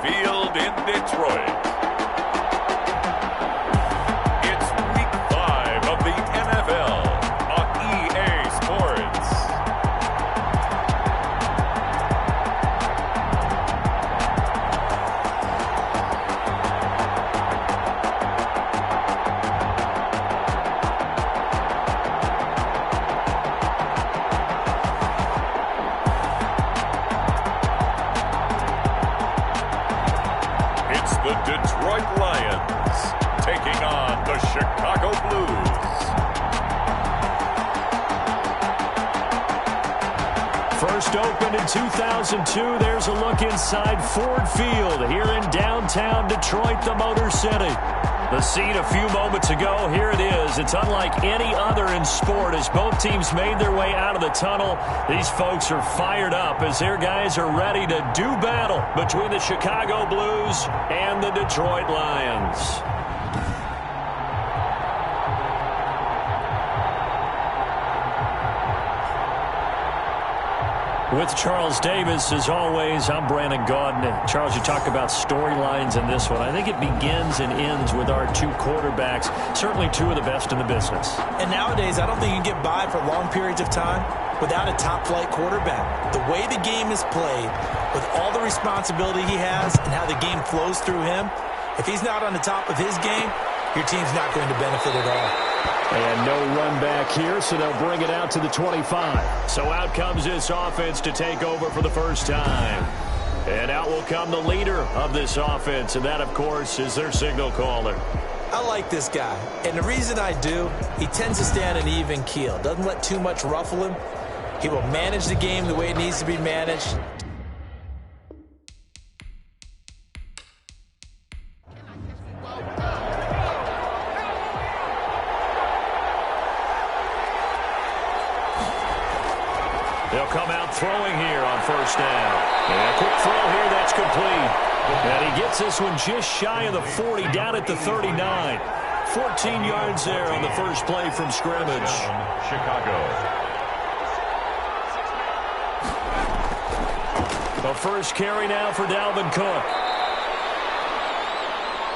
Field in Detroit. It's Week 5 of the NFL on EA Sports. The Detroit Lions taking on the Chicago Blues. First opened in 2002, there's a look inside Ford Field here in downtown Detroit, the Motor City. The scene a few moments ago, here it is. It's unlike any other in sport as both teams made their way out of the tunnel. These folks are fired up as their guys are ready to do battle between the Chicago Blues and the Detroit Lions. With Charles Davis, as always, I'm Brandon Gaudin. Charles, you talk about storylines in this one. I think it begins and ends with our two quarterbacks, certainly two of the best in the business. And nowadays, I don't think you can get by for long periods of time without a top-flight quarterback. The way the game is played, with all the responsibility he has and how the game flows through him, if he's not on the top of his game, your team's not going to benefit at all. And no run back here, so they'll bring it out to the 25. So out comes this offense to take over for the first time. And out will come the leader of this offense, and that, of course, is their signal caller. I like this guy, and the reason I do, he tends to stay on an even keel. Doesn't let too much ruffle him. He will manage the game the way it needs to be managed. They'll come out throwing here on first down. And a quick throw here, that's complete. And he gets this one just shy of the 40, down at the 39. 14 yards there on the first play from scrimmage. Chicago. The first carry now for Dalvin Cook.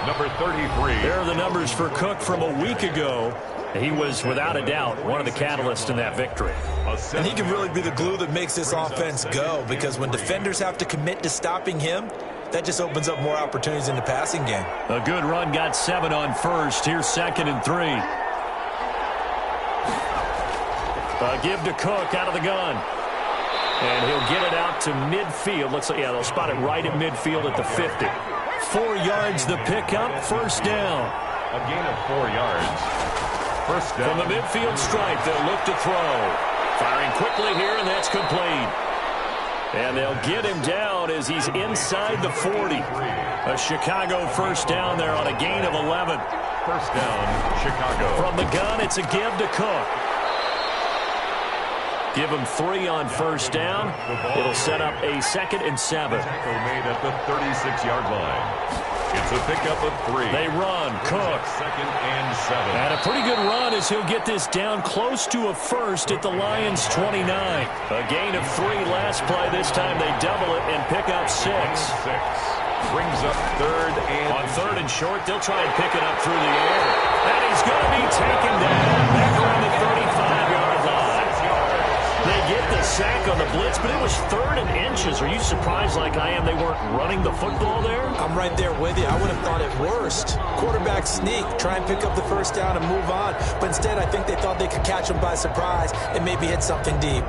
Number 33. There are the numbers for Cook from a week ago. He was, without a doubt, one of the catalysts in that victory. And he can really be the glue that makes this offense go, because when defenders have to commit to stopping him, that just opens up more opportunities in the passing game. A good run, got 7 on first. Here's 2nd and 3. Give to Cook out of the gun. And he'll get it out to midfield. Looks like, yeah, they'll spot it right at midfield at the 50. 4 yards the pickup, first down. A gain of 4 yards. First down. From the midfield stripe, they'll look to throw. Firing quickly here, and that's complete. And they'll get him down as he's inside the 40. A Chicago first down there on a gain of 11. First down, Chicago. From the gun, it's a give to Cook. Give him 3 on first down. It'll set up a 2nd and 7. Tackle made at the 36-yard line. It's a pickup of 3. They run. Cook. 2nd and 7. And a pretty good run as he'll get this down close to a first at the Lions' 29. A gain of 3 last play. This time they double it and pick up 6. Brings up 3rd and on 3rd and short, they'll try and pick it up through the air. And he's going to be taken down back around the 35-yard line. They get the sack on the blitz, but it was 3rd and inches. Are you surprised like I am they weren't running the football there? I'm right there with you. I would have thought it worst. Quarterback sneak, try and pick up the first down and move on. But instead, I think they thought they could catch him by surprise and maybe hit something deep.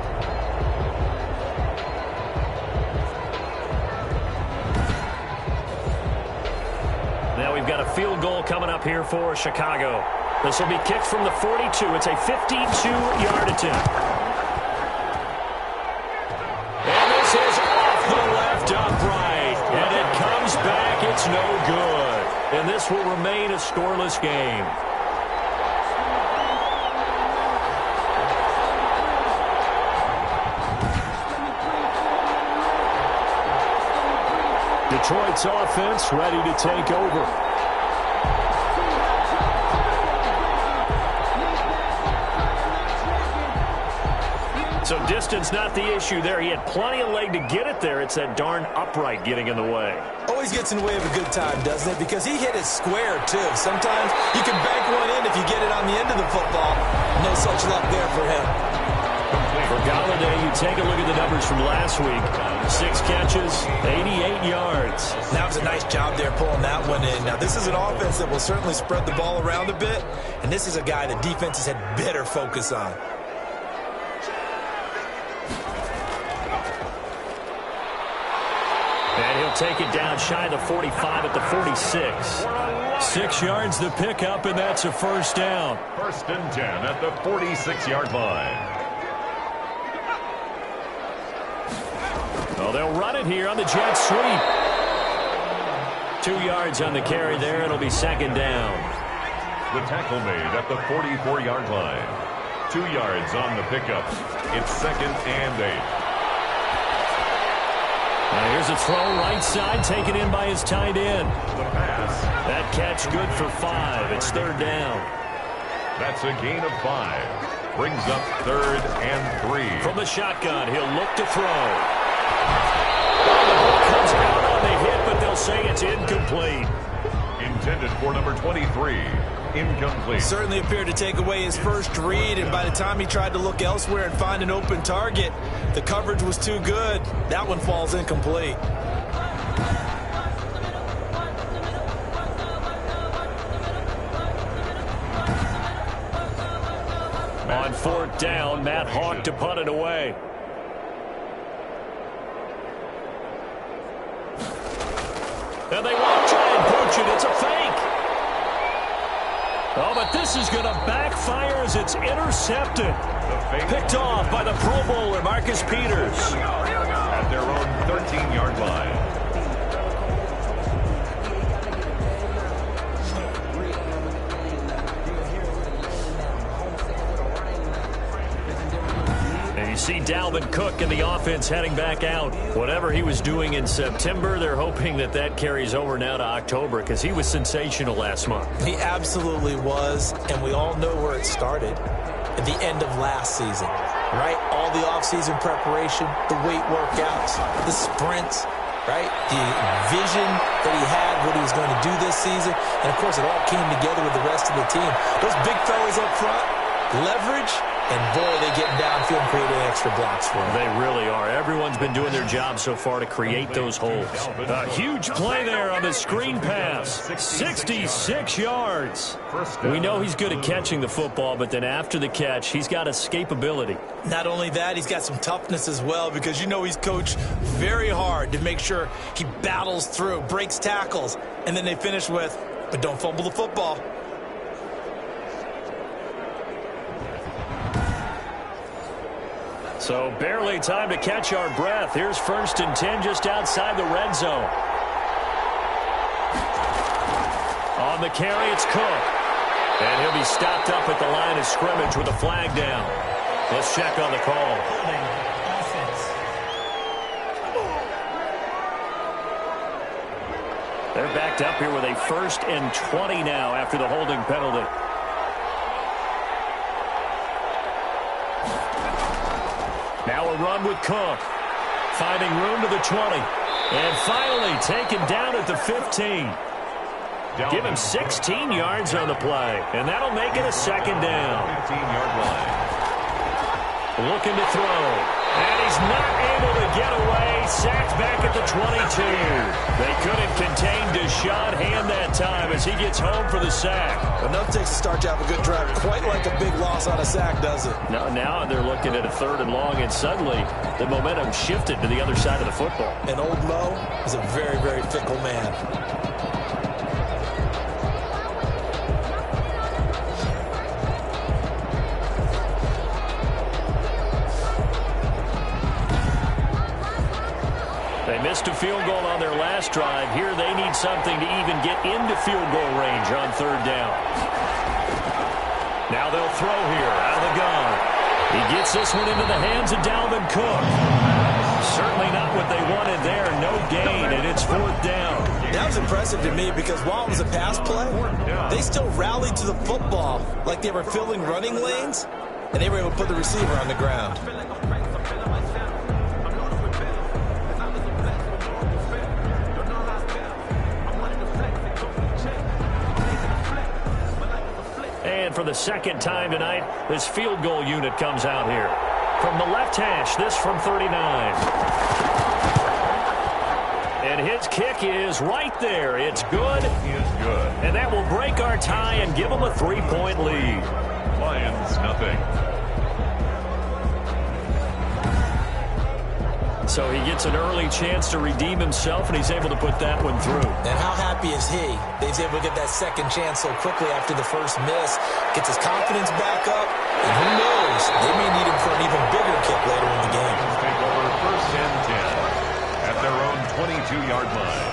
Now we've got a field goal coming up here for Chicago. This will be kicked from the 42. It's a 52-yard attempt. And this is off the left upright. And it comes back. It's no good. And this will remain a scoreless game. Detroit's offense ready to take over. So distance not the issue there. He had plenty of leg to get it there. It's that darn upright getting in the way. Always gets in the way of a good time, doesn't it? Because he hit it square, too. Sometimes you can bank one in if you get it on the end of the football. No such luck there for him. For Galladay, you take a look at the numbers from last week. 6 catches, 88 yards. That was a nice job there pulling that one in. Now, this is an offense that will certainly spread the ball around a bit, and this is a guy that defenses had better focus on. And he'll take it down shy of the 45 at the 46. 6 yards the pickup, and that's a first down. 1st and 10 at the 46-yard line. Well, they'll run it here on the jet sweep. 2 yards on the carry there. It'll be 2nd down. The tackle made at the 44-yard line. 2 yards on the pickup. It's 2nd and 8. Now here's a throw right side, taken in by his tight end. The pass. That catch good for 5. It's 3rd down. That's a gain of 5. Brings up 3rd and 3. From the shotgun, he'll look to throw. The ball comes out on the hit, but they'll say it's incomplete. Intended for number 23. Incomplete. Certainly appeared to take away his first read, and by the time he tried to look elsewhere and find an open target, the coverage was too good. That one falls incomplete. On 4th down, Matt Hawk to punt it away. And they won't try and pooch it. It's a fake. Oh, but this is going to backfire as it's intercepted. Picked off by the Pro Bowler, Marcus Peters. At their own 13-yard line. And you see Dalvin Cook and the offense heading back out. Whatever he was doing in September, they're hoping that that carries over now to October because he was sensational last month. He absolutely was, and we all know where it started. At the end of last season, right? All the offseason preparation, the weight workouts, the sprints, right? The vision that he had, what he was going to do this season. And, of course, it all came together with the rest of the team. Those big fellas up front, leverage, and, boy, they get downfield and creating extra blocks for him. They really are. Everyone's been doing their job so far to create those holes. A huge play there on the screen pass. 66 yards. We know he's good at catching the football, but then after the catch, he's got escapability. Not only that, he's got some toughness as well because you know he's coached very hard to make sure he battles through, breaks tackles, and then they finish with, but don't fumble the football. So barely time to catch our breath. Here's 1st and 10 just outside the red zone. On the carry, it's Cook. And he'll be stopped up at the line of scrimmage with a flag down. Let's check on the call. They're backed up here with a 1st and 20 now after the holding penalty. Now a run with Cook. Finding room to the 20. And finally taken down at the 15. Give him 16 yards on the play. And that'll make it a 2nd down. 15-yard line. Looking to throw. And he's not able to get away. Sacked back at the 22. They couldn't contain Deshaun Hand that time as he gets home for the sack. Enough takes to start you off a good drive. Quite like a big loss on a sack, does it? Now they're looking at a 3rd and long, and suddenly the momentum shifted to the other side of the football. And old Mo is a very, very fickle man. They missed a field goal on their last drive. Here they need something to even get into field goal range on 3rd down. Now they'll throw here out of the gun. He gets this one into the hands of Dalvin Cook. Certainly not what they wanted there. No gain, and it's 4th down. That was impressive to me because while it was a pass play, they still rallied to the football like they were filling running lanes, and they were able to put the receiver on the ground. And for the second time tonight, this field goal unit comes out here. From the left hash, this from 39. And his kick is right there. It's good. He is good. And that will break our tie and give them a 3-point lead. Lions, nothing. So he gets an early chance to redeem himself, and he's able to put that one through. And how happy is he that he's able to get that second chance so quickly after the first miss? Gets his confidence back up, and who knows, they may need him for an even bigger kick later in the game. Lions take over first and 10 at their own 22-yard line.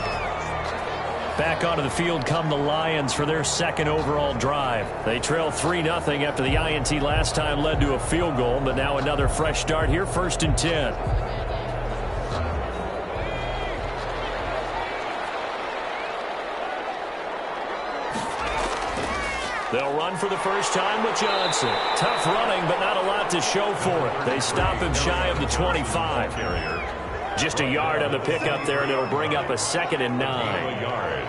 Back onto the field come the Lions for their second overall drive. They trail 3-0 after the INT last time led to a field goal, but now another fresh start here, first and 10. They'll run for the first time with Johnson. Tough running, but not a lot to show for it. They stop him shy of the 25. Just a yard on the pickup there, and it'll bring up a 2nd and 9. A yard.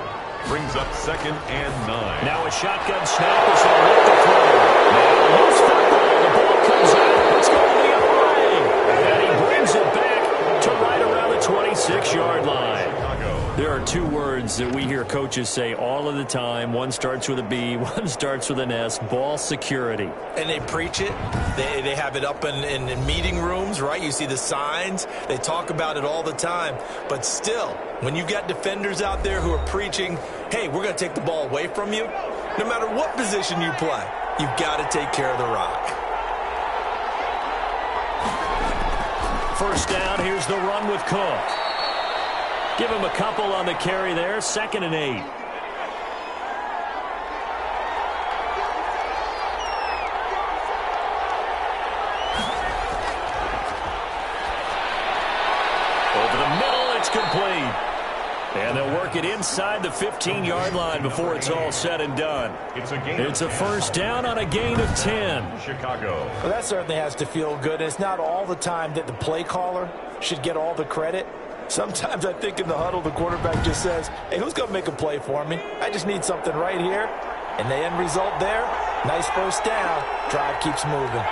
Brings up 2nd and 9. Now a shotgun snap as they look to throw. Now loose football. The ball comes out. It's going the other way. And he brings it back to right around the 26-yard line. There are two words that we hear coaches say all of the time. One starts with a B, one starts with an S, ball security. And they preach it. They have it up in meeting rooms, right? You see the signs. They talk about it all the time. But still, when you've got defenders out there who are preaching, hey, we're going to take the ball away from you, no matter what position you play, you've got to take care of the rock. First down, here's the run with Cook. Give him a couple on the carry there, 2nd and 8. Over the middle, it's complete. And they'll work it inside the 15-yard line before it's all said and done. It's a first down on a gain of 10. Chicago. Well, that certainly has to feel good. It's not all the time that the play caller should get all the credit. Sometimes I think in the huddle, the quarterback just says, hey, who's going to make a play for me? I just need something right here. And the end result there, nice first down. Drive keeps moving.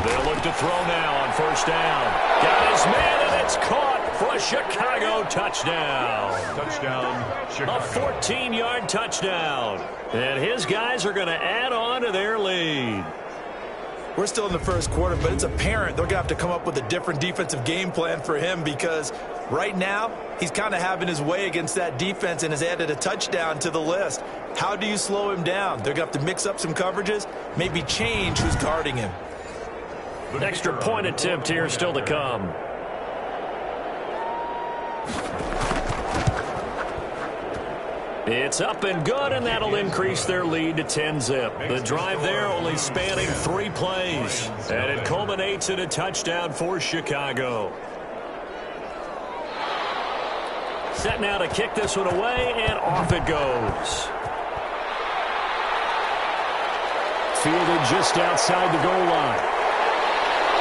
They'll look to throw now on first down. Got his man, and it's caught for a Chicago touchdown. Touchdown, Chicago. A 14-yard touchdown. And his guys are going to add on to their lead. We're still in the first quarter, but it's apparent they're going to have to come up with a different defensive game plan for him because right now he's kind of having his way against that defense and has added a touchdown to the list. How do you slow him down? They're going to have to mix up some coverages, maybe change who's guarding him. Extra point attempt here still to come. It's up and good, and that'll increase their lead to 10-zip. The drive there only spanning 3 plays, and it culminates in a touchdown for Chicago. Set now to kick this one away, and off it goes. Fielded just outside the goal line.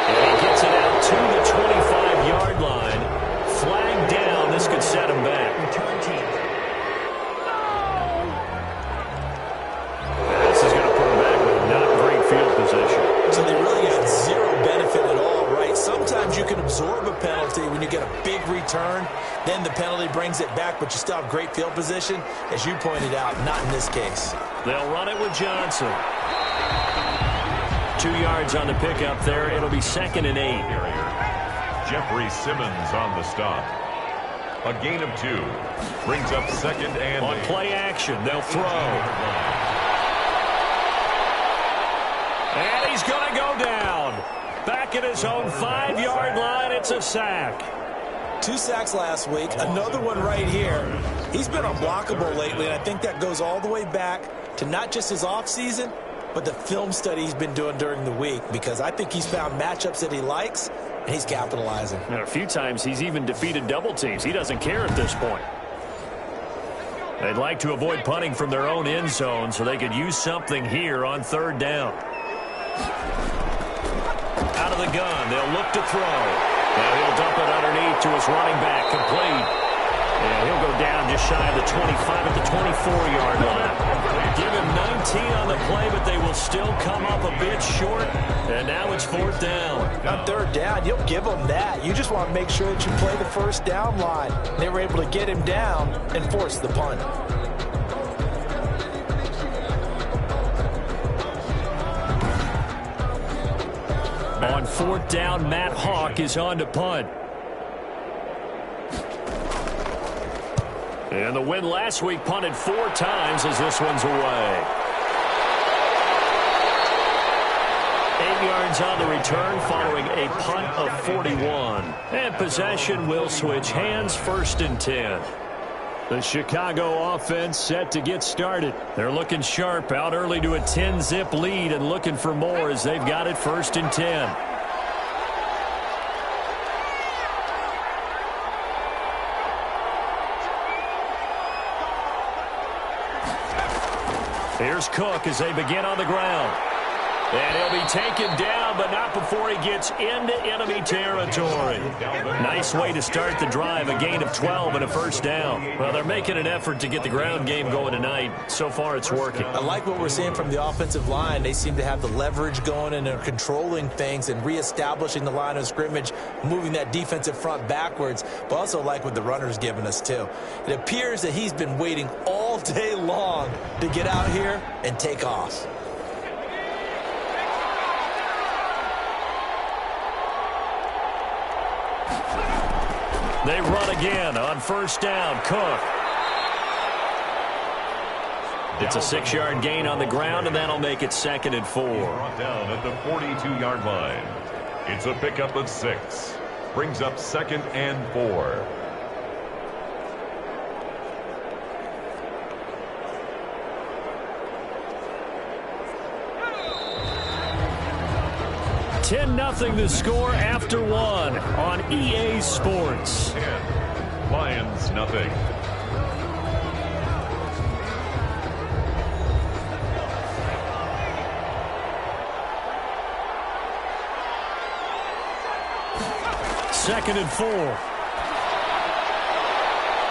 And he gets it out to the 25-yard line. Flag down. This could set him back. Return team. This is going to put him back with not great field position. So they really got zero benefit at all, right? Sometimes you can absorb a penalty when you get a big return. Then the penalty brings it back, but you still have great field position. As you pointed out, not in this case. They'll run it with Johnson. 2 yards on the pickup there. It'll be 2nd and 8. Jeffrey Simmons on the stop. A gain of 2. Brings up 2nd and 8. On play action, they'll throw. And he's going to go down. Back at his own 5-yard line, it's a sack. 2 sacks last week, another one right here. He's been unblockable lately, and I think that goes all the way back to not just his offseason, but the film study he's been doing during the week, because I think he's found matchups that he likes, and he's capitalizing. And a few times he's even defeated double teams. He doesn't care at this point. They'd like to avoid punting from their own end zone so they could use something here on 3rd down. Out of the gun, they'll look to throw. Now he'll dump it underneath to his running back, complete. And he'll go down just shy of the 25 at the 24-yard line. Give him 19 on the play, but they will still come up a bit short. And now it's 4th down. On 3rd down, you'll give them that. You just want to make sure that you play the first down line. They were able to get him down and force the punt. On 4th down, Matt Hawk is on to punt. And the win last week punted 4 times as this one's away. 8 yards on the return following a punt of 41. And possession will switch hands, 1st and 10. The Chicago offense set to get started. They're looking sharp, out early to a 10-zip lead and looking for more as they've got it 1st and 10. Here's Cook as they begin on the ground. And he'll be taken down, but not before he gets into enemy territory. Nice way to start the drive, a gain of 12 and a 1st down. Well, they're making an effort to get the ground game going tonight. So far, it's working. I like what we're seeing from the offensive line. They seem to have the leverage going, and they're controlling things and reestablishing the line of scrimmage, moving that defensive front backwards, but also like what the runner's giving us, too. It appears that he's been waiting all day long to get out here and take off. They run again on 1st down. Cook. It's a 6-yard gain on the ground, and that'll make it 2nd and 4. Brought down at the 42-yard line. It's a pickup of 6. Brings up 2nd and 4. Nothing the score after 1 on EA Sports. 10. Lions nothing. Second and 4.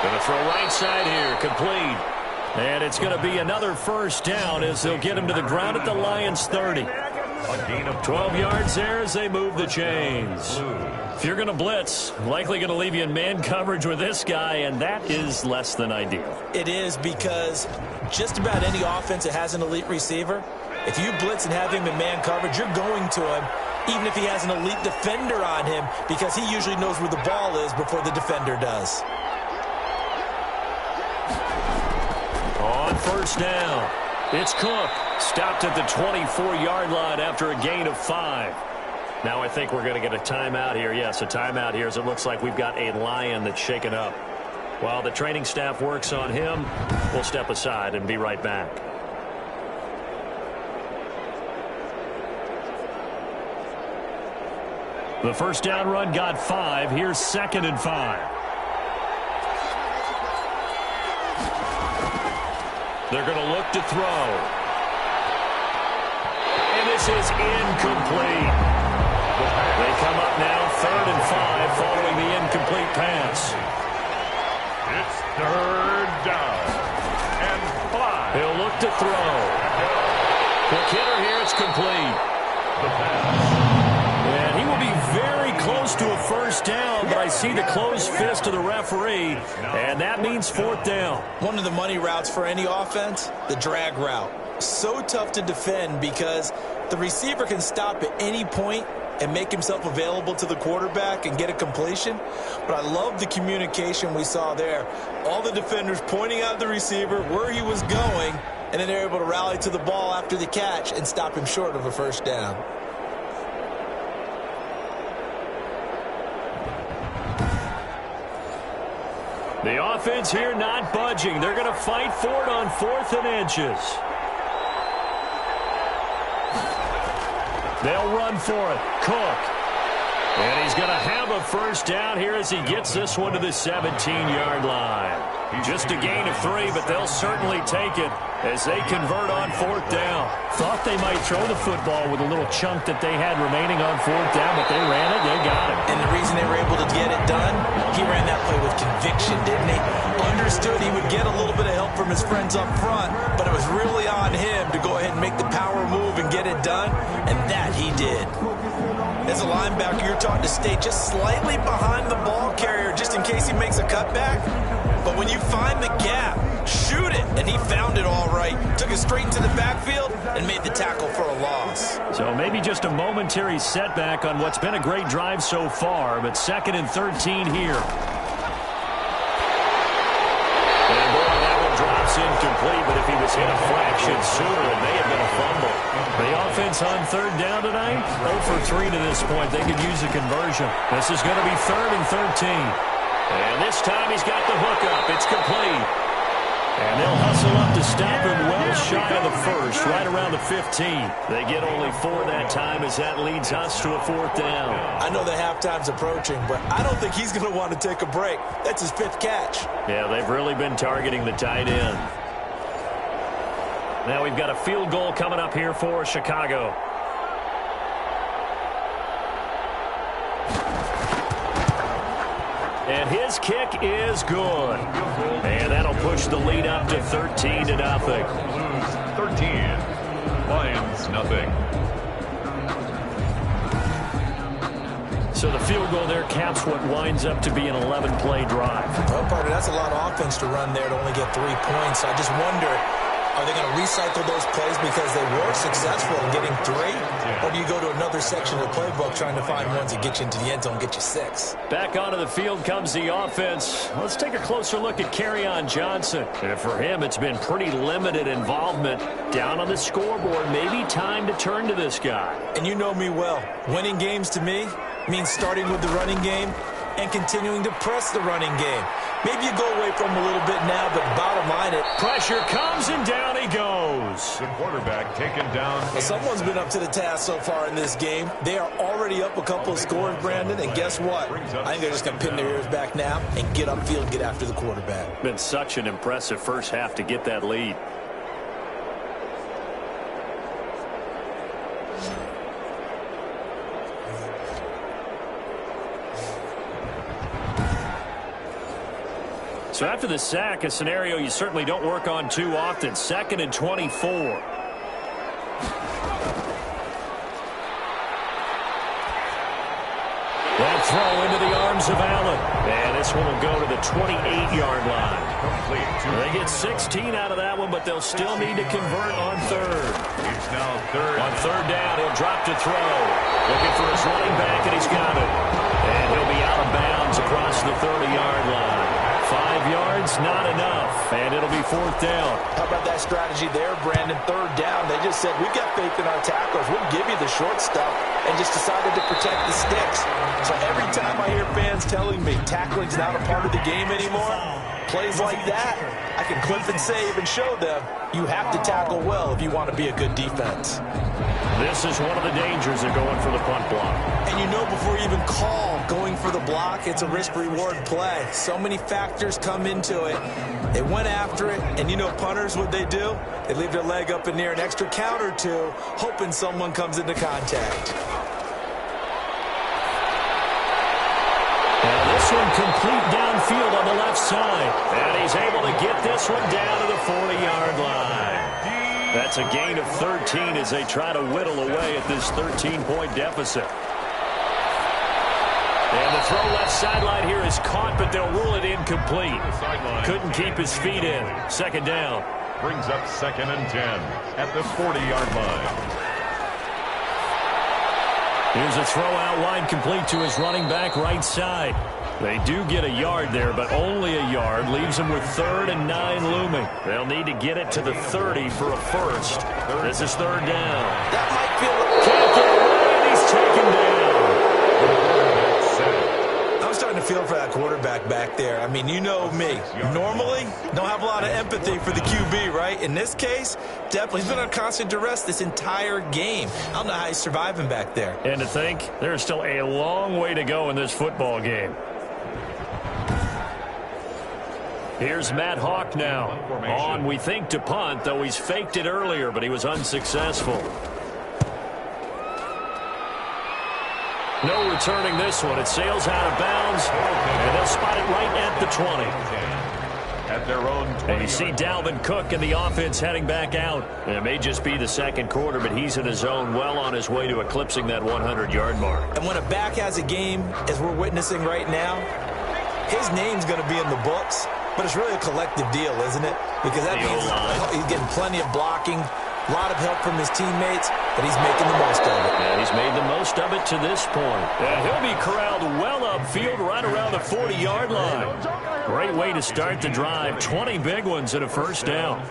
Going to throw right side here, complete. And it's going to be another 1st down as they'll get him to the ground at the Lions 30. A gain of 12 yards there as they move the chains. If you're going to blitz, likely going to leave you in man coverage with this guy, and that is less than ideal. It is, because just about any offense that has an elite receiver, if you blitz and have him in man coverage, you're going to him, even if he has an elite defender on him, because he usually knows where the ball is before the defender does. On 1st down, it's Cook. Stopped at the 24-yard line after a gain of 5. Now I think we're going to get a timeout here. Yes, a timeout here as it looks like we've got a Lion that's shaken up. While the training staff works on him, we'll step aside and be right back. The 1st down run got 5. Here's 2nd and 5. They're going to look to throw. And this is incomplete. They come up now 3rd and 5 following the incomplete pass. It's 3rd down and 5. He'll look to throw. Quick hitter here, it's complete. The pass. And he will be very close to a 1st down, but I see the closed fist of the referee, and that means 4th down. One of the money routes for any offense, the drag route. So tough to defend because the receiver can stop at any point and make himself available to the quarterback and get a completion. But I love the communication we saw there. All the defenders pointing out the receiver, where he was going, and then they're able to rally to the ball after the catch and stop him short of a 1st down. The offense here not budging. They're going to fight for it on 4th and inches. They'll run for it. Cook. And he's going to have a 1st down here as he gets this one to the 17-yard line. Just a gain of 3, but they'll certainly take it as they convert on 4th down. Thought they might throw the football with a little chunk that they had remaining on 4th down, but they ran it, they got it. And the reason they were able to get it done, he ran that play with conviction, didn't he? Understood he would get a little bit of help from his friends up front, but it was really on him to go ahead and make the power move and get it done, and that he did. As a linebacker, you're taught to stay just slightly behind the ball carrier just in case he makes a cutback. But when you find the gap, shoot it. And he found it all right. Took it straight into the backfield and made the tackle for a loss. So maybe just a momentary setback on what's been a great drive so far, but 2nd and 13 here. And boy, that one drops incomplete, but if he was hit a fraction sooner, it may have been a fumble. The offense on 3rd down tonight, 0 for 3 to this point. They could use a conversion. This is going to be 3rd and 13. And this time he's got the hook up. It's complete. And they'll hustle up to stop him well shy of the first, right around the 15. They get only 4 that time as that leads us to a 4th down. I know the halftime's approaching, but I don't think he's going to want to take a break. That's his 5th catch. Yeah, they've really been targeting the tight end. Now we've got a field goal coming up here for Chicago. And his kick is good. And that'll push the lead up to 13-0. Blues 13, Lions nothing. So the field goal there caps what winds up to be an 11-play drive. Well, partner, that's a lot of offense to run there to only get 3 points. I just wonder, are they going to recycle those plays because they were successful in getting 3? Or do you go to another section of the playbook trying to find ones that get you into the end zone and get you 6? Back onto the field comes the offense. Let's take a closer look at Kerryon Johnson. And for him, it's been pretty limited involvement. Down on the scoreboard, maybe time to turn to this guy. And you know me well. Winning games to me means starting with the running game and continuing to press the running game. Maybe you go away from him a little bit now, but bottom line, pressure comes and down he goes. The quarterback taken down. Well, someone's been up to the task so far in this game. They are already up a couple of scores, Brandon, and guess what? I think they're just going to pin their ears back now and get upfield and get after the quarterback. Been such an impressive first half to get that lead. So after the sack, a scenario you certainly don't work on too often. 2nd and 24. That throw into the arms of Allen. And this one will go to the 28-yard line. They get 16 out of that one, but they'll still need to convert on 3rd. It's now 3rd. On 3rd down, he'll drop to throw. Looking for his running back, and he's got it. And he'll be out of bounds across the 30-yard line. 5 yards, not enough, and it'll be 4th down. How about that strategy there, Brandon? 3rd down, they just said, we've got faith in our tacklers. We'll give you the short stuff, and just decided to protect the sticks. So every time I hear fans telling me tackling's not a part of the game anymore, plays like that, I can clip and save and show them you have to tackle well if you want to be a good defense. This is one of the dangers of going for the punt block. And you know before you even call going for the block, it's a risk-reward play. So many factors come into it. They went after it, and you know punters, what they do? They leave their leg up in the air an extra count or two, hoping someone comes into contact. Now this one complete downfield on the left side. And he's able to get this one down to the 40-yard line. That's a gain of 13 as they try to whittle away at this 13-point deficit. And the throw left sideline here is caught, but they'll rule it incomplete. Couldn't keep his feet in. 2nd down. Brings up 2nd and 10 at the 40-yard line. Here's a throw out wide complete to his running back right side. They do get a yard there, but only a yard. Leaves them with 3rd and 9 looming. They'll need to get it to the 30 for a first. This is 3rd down. That might feel Can't get away, and he's taken down. I'm starting to feel for that quarterback back there. I mean, you know me. Normally, don't have a lot of empathy for the QB, right? In this case, definitely. He's been on constant duress this entire game. I don't know how he's surviving back there. And to think, there's still a long way to go in this football game. Here's Matt Hawk now. On, we think, to punt, though he's faked it earlier, but he was unsuccessful. No returning this one. It sails out of bounds, and they'll spot it right at the 20. At their own 20. And you see Dalvin Cook and the offense heading back out. It may just be the second quarter, but he's in his zone, well on his way to eclipsing that 100-yard mark. And when a back has a game, as we're witnessing right now, his name's going to be in the books, but it's really a collective deal, isn't it? Because that means he's getting plenty of blocking, a lot of help from his teammates, but he's making the most of it. And he's made the most of it to this point. And he'll be corralled well upfield right around the 40-yard line. Great way to start the drive. 20 big ones and a first down.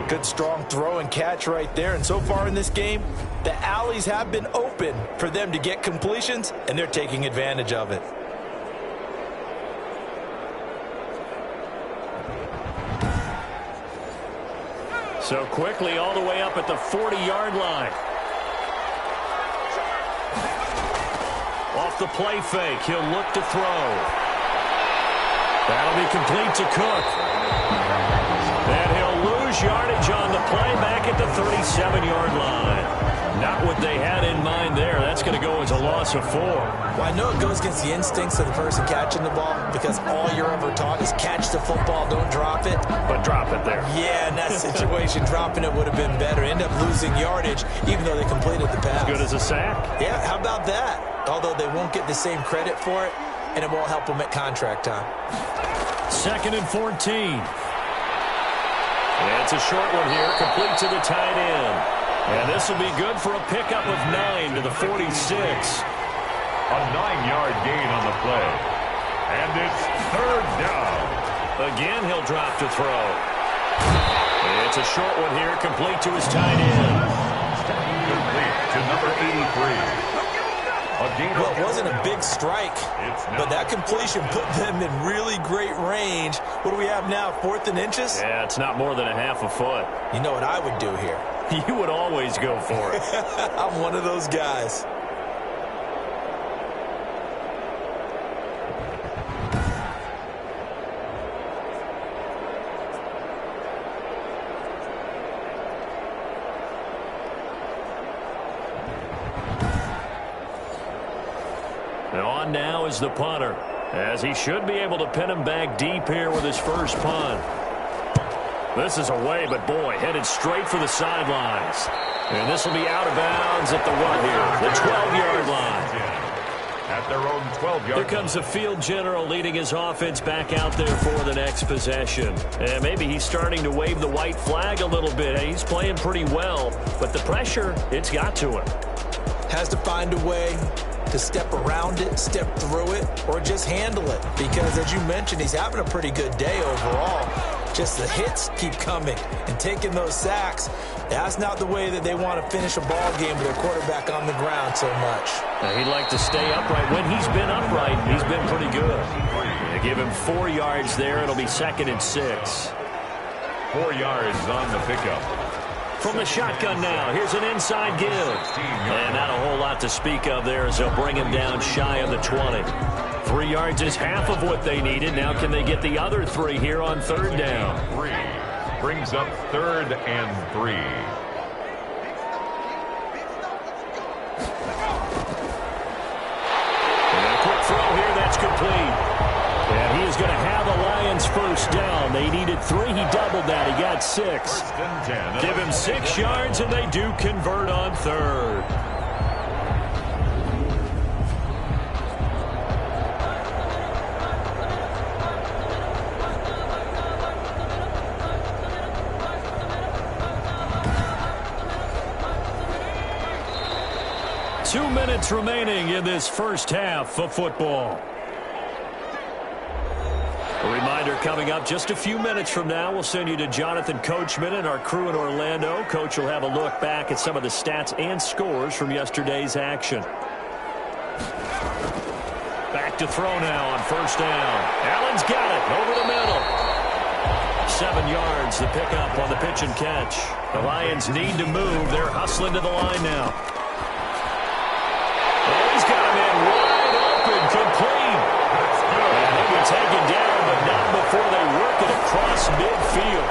Good strong throw and catch right there. And so far in this game, the alleys have been open for them to get completions, and they're taking advantage of it. So quickly all the way up at the 40-yard line. Off the play fake, he'll look to throw. That'll be complete to Cook. And he'll lose yardage on the play back at the 37-yard line. Not what they had in mind there. That's going to go as a loss of 4. Well, I know it goes against the instincts of the person catching the ball because all you're ever taught is catch the football, don't drop it. But drop it there. Yeah, in that situation, dropping it would have been better. End up losing yardage even though they completed the pass. As good as a sack. Yeah, how about that? Although they won't get the same credit for it, and it won't help them at contract time. 2nd and 14. And it's a short one here, complete to the tight end. And this will be good for a pickup of 9 to the 46. A 9-yard gain on the play. And it's 3rd down. Again, he'll drop to throw. It's a short one here, complete to his tight end. Complete to number 83. Well, it wasn't a big strike, but that completion put them in really great range. What do we have now, 4th and inches? Yeah, it's not more than a half a foot. You know what I would do here? You would always go for it. I'm one of those guys. On now is the punter, as he should be able to pin him back deep here with his first punt. This is away, but boy, headed straight for the sidelines. And this will be out of bounds at the what here? The 12-yard line. At their own 12-yard line. Here comes the field general leading his offense back out there for the next possession. And maybe he's starting to wave the white flag a little bit. He's playing pretty well, but the pressure, it's got to him. Has to find a way to step around it, step through it, or just handle it. Because, as you mentioned, he's having a pretty good day overall. Just the hits keep coming and taking those sacks. That's not the way that they want to finish a ball game with their quarterback on the ground so much. Now, he'd like to stay upright. When he's been upright, he's been pretty good. They give him 4 yards there. It'll be 2nd and 6. 4 yards on the pickup. From the shotgun now, here's an inside give. And not a whole lot to speak of there as they'll bring him down shy of the 20. 3 yards is half of what they needed. Now can they get the other 3 here on 3rd down? 3 brings up 3rd and 3. And a quick throw here, that's complete. And he is going to have the Lions first down. They needed 3. He doubled that. He got 6. 1st and 10. Give him 6 yards, and they do convert on 3rd. Two minutes remaining in this first half of football. A reminder coming up just a few minutes from now. We'll send you to Jonathan Coachman and our crew in Orlando. Coach will have a look back at some of the stats and scores from yesterday's action. Back to throw now on 1st down. Allen's got it over the middle. 7 yards, the pickup on the pitch and catch. The Lions need to move. They're hustling to the line now. Oh, he's got him in wide open, complete. And he'll be taken down, but not before they work it across field.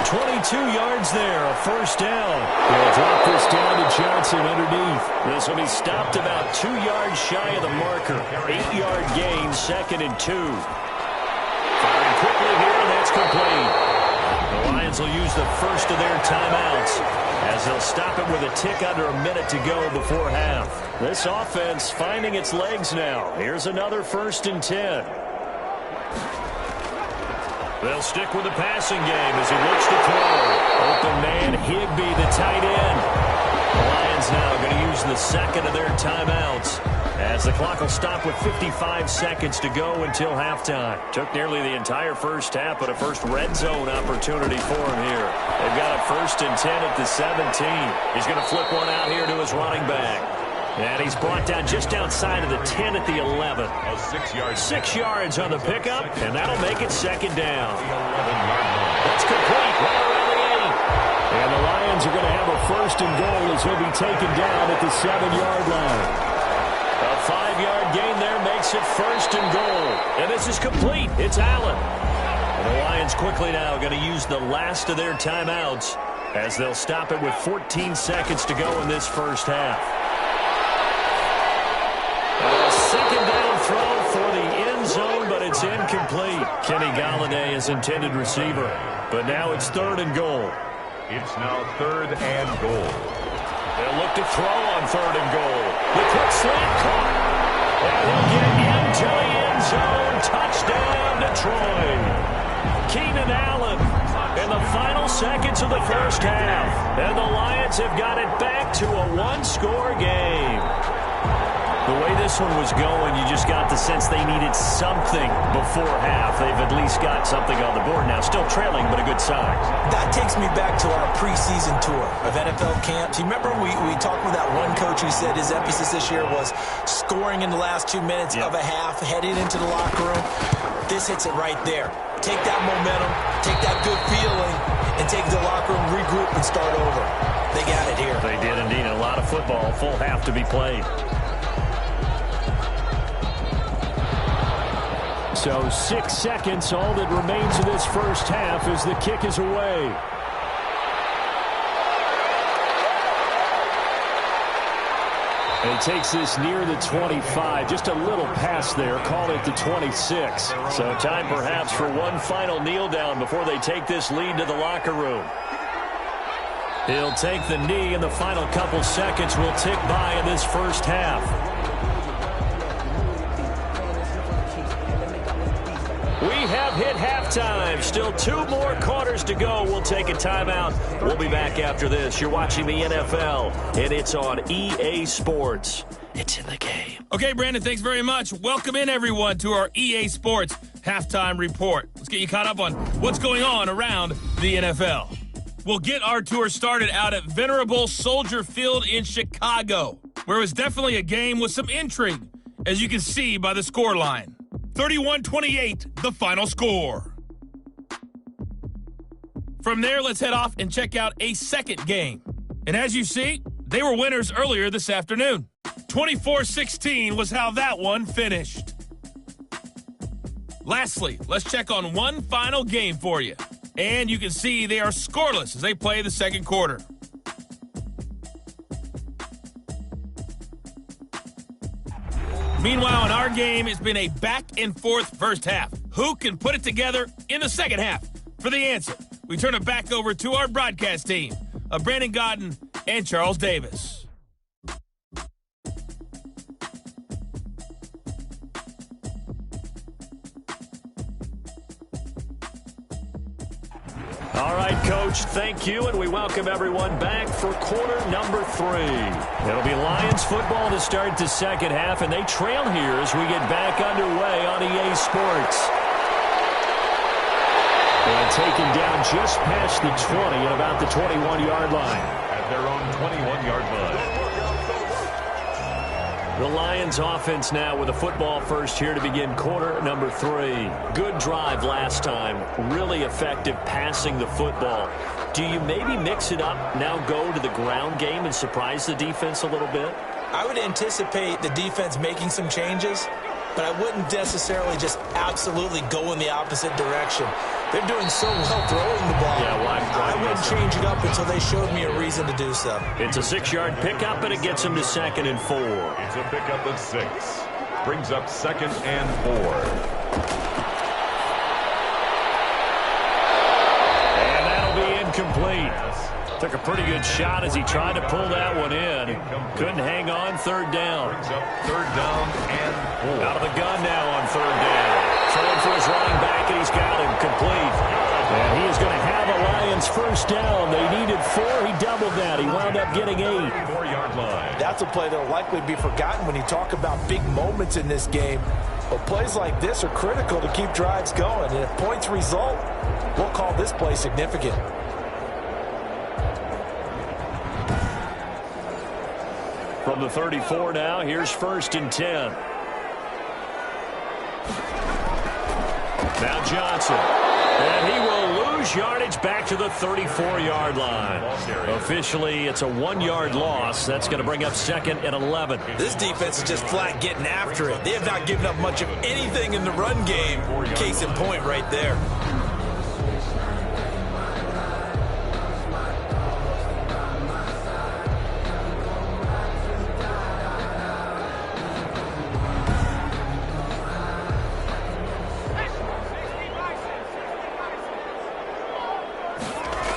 22 yards there, a first down. They'll drop this down to Johnson underneath. This will be stopped about 2 yards shy of the marker. 8-yard gain, 2nd and 2. Firing quickly here, and that's complete. The Lions will use the first of their timeouts as they'll stop it with a tick under a minute to go before half. This offense finding its legs now. Here's another 1st and 10. They'll stick with the passing game as he looks to throw. Open man, Higbee, the tight end. The Lions now going to use the second of their timeouts as the clock will stop with 55 seconds to go until halftime. Took nearly the entire first half, but a first red zone opportunity for him here. They've got a 1st and 10 at the 17. He's going to flip one out here to his running back. And he's brought down just outside of the 10 at the 11. 6 yards on the pickup, and that'll make it 2nd down. That's complete right around the 8. And the Lions are going to have a 1st and goal as he'll be taken down at the 7-yard line. A 5-yard gain there makes it 1st and goal. And this is complete. It's Allen. And the Lions quickly now going to use the last of their timeouts as they'll stop it with 14 seconds to go in this first half. A 2nd down throw for the end zone, but it's incomplete. Kenny Golladay is intended receiver, but now it's 3rd and goal. It's now 3rd and goal. They'll look to throw on 3rd and goal. The quick slant caught. And he'll get into the end zone. Touchdown, Detroit. Keenan Allen in the final seconds of the first half. And the Lions have got it back to a 1-score game. The way this one was going, you just got the sense they needed something before half. They've at least got something on the board now. Still trailing, but a good sign. That takes me back to our preseason tour of NFL camps. You remember we talked with that one coach who said his emphasis this year was scoring in the last 2 minutes of a half, heading into the locker room. This hits it right there. Take that momentum, take that good feeling, and take the locker room, regroup, and start over. They got it here. They did indeed. A lot of football, full half to be played. So 6 seconds, all that remains of this first half as the kick is away. And he takes this near the 25. Just a little pass there. Call it the 26. So time perhaps for one final kneel down before they take this lead to the locker room. He'll take the knee, and the final couple seconds will tick by in this first half. We have hit halftime. Still 2 more quarters to go. We'll take a timeout. We'll be back after this. You're watching the NFL, and it's on EA Sports. It's in the game. Okay, Brandon, thanks very much. Welcome in, everyone, to our EA Sports Halftime Report. Let's get you caught up on what's going on around the NFL. We'll get our tour started out at venerable Soldier Field in Chicago, where it was definitely a game with some intrigue, as you can see by the score line. 31-28, the final score. From there, let's head off and check out a second game. And as you see, they were winners earlier this afternoon. 24-16 was how that one finished. Lastly, let's check on one final game for you. And you can see they are scoreless as they play the second quarter. Meanwhile, in our game, it's been a back-and-forth first half. Who can put it together in the second half? For the answer, we turn it back over to our broadcast team of Brandon Godden and Charles Davis. All right, Coach, thank you, and we welcome everyone back for quarter number 3. It'll be Lions football to start the second half, and they trail here as we get back underway on EA Sports. And taken down just past the 20 at about the 21-yard line. At their own 21-yard line. The Lions offense now with a football first here to begin quarter number 3. Good drive last time. Really effective passing the football. Do you maybe mix it up, now go to the ground game and surprise the defense a little bit? I would anticipate the defense making some changes. but I wouldn't necessarily just absolutely go in the opposite direction. They're doing so well throwing the ball. I wouldn't change it up until they showed me a reason to do so. It's a 6-yard pickup, and it gets him to 2nd and 4. It's a pickup of 6. Brings up 2nd and 4. And that'll be incomplete. Took a pretty good shot as he tried to pull that one in. Couldn't hang on. 3rd down. Brings up 3rd down and 4. Out of the gun now on 3rd down. Throwing for his running back, and he's got him complete. And he is going to have a Lions 1st down. They needed 4. He doubled that. He wound up getting 8. 4-yard line. That's a play that will likely be forgotten when you talk about big moments in this game. But plays like this are critical to keep drives going. And if points result, we'll call this play significant. From the 34 now, here's 1st and 10. Now Johnson. And he will lose yardage back to the 34-yard line. Officially, it's a 1-yard loss. That's going to bring up 2nd and 11. This defense is just flat getting after it. They have not given up much of anything in the run game. Case in point right there.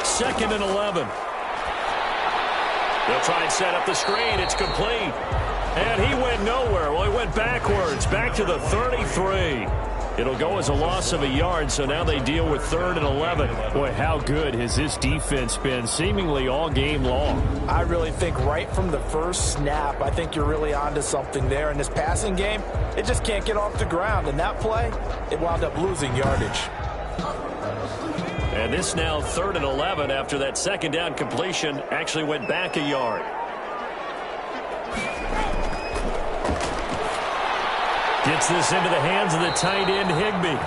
Second and 11. They'll try and set up the screen. It's complete. And he went nowhere. Well, he went backwards, back to the 33. It'll go as a loss of a yard, so now they deal with 3rd and 11. Boy, how good has this defense been seemingly all game long? I really think right from the first snap, I think you're really onto something there. In this passing game, it just can't get off the ground. And that play, it wound up losing yardage. And this now 3rd and 11 after that 2nd down completion actually went back a yard. Gets this into the hands of the tight end, Higbee.